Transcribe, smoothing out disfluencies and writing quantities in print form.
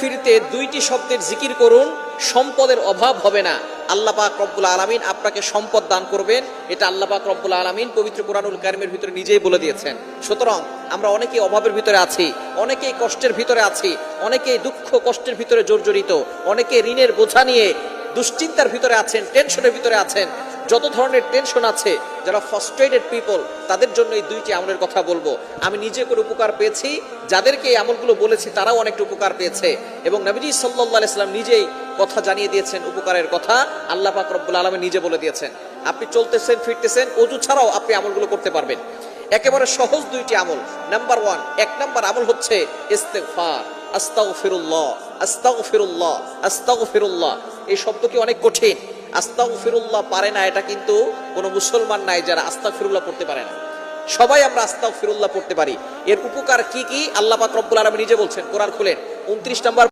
ফিরতে দুইটি শব্দের জিকির করুন, সম্পদের অভাব হবে না। আল্লাহ পাক রব্বুল আলামিন আপনাকে সম্পদ দান করবেন, এটা আল্লাহ পাক রব্বুল আলামিন পবিত্র কোরআনুল কারীমের ভিতরে নিজেই বলে দিয়েছেন। সুতরাং আমরা অনেকেই অভাবের ভিতরে আছি, অনেকেই কষ্টের ভিতরে আছি, অনেকেই দুঃখ কষ্টের ভিতরে জর্জরিত, অনেকে ঋণের বোঝা নিয়ে দুশ্চিন্তার ভিতরে আছেন, টেনশনের ভিতরে আছেন। যত ধরনের টেনশন আছে, যারা ফ্রাস্ট্রেটেড পিপল, তাদের জন্য এই দুইটি আমলের কথা বলবো। আমি নিজে করে উপকার পেয়েছি, যাদেরকে এই আমলগুলো বলেছি তারাও অনেকটা উপকার পেয়েছে, এবং নবীজি সাল্লাল্লাহু আলাইহি সাল্লাম নিজেই কথা জানিয়ে দিয়েছেন উপকারের কথা। আল্লাহ পাক রব্বুল আলামিন নিজে বলে দিয়েছেন। আপনি চলতেছেন ফিরতেছেন, ওযু ছাড়াও আপনি আমলগুলো করতে পারবেন। একেবারে সহজ দুইটি আমল। নাম্বার 1, এক নাম্বার আমল হচ্ছে ইস্তেগফার। আস্তাগফিরুল্লাহ, আস্তাগফিরুল্লাহ, আস্তাগফিরুল্লাহ। এই শব্দ কি অনেক কঠিন? আস্তাগফিরুল্লাহ পারে না এটা কিন্তু কোনো মুসলমান নাই যারা আস্তাগফিরুল্লাহ পড়তে পারে না। সবাই আমরা আস্তাগফিরুল্লাহ পড়তে পারি। এর উপকার কি কি আল্লাহ পাক রব্বুল আলামিন নিজে বলছেন। কোরআন খুলেন 29 নম্বর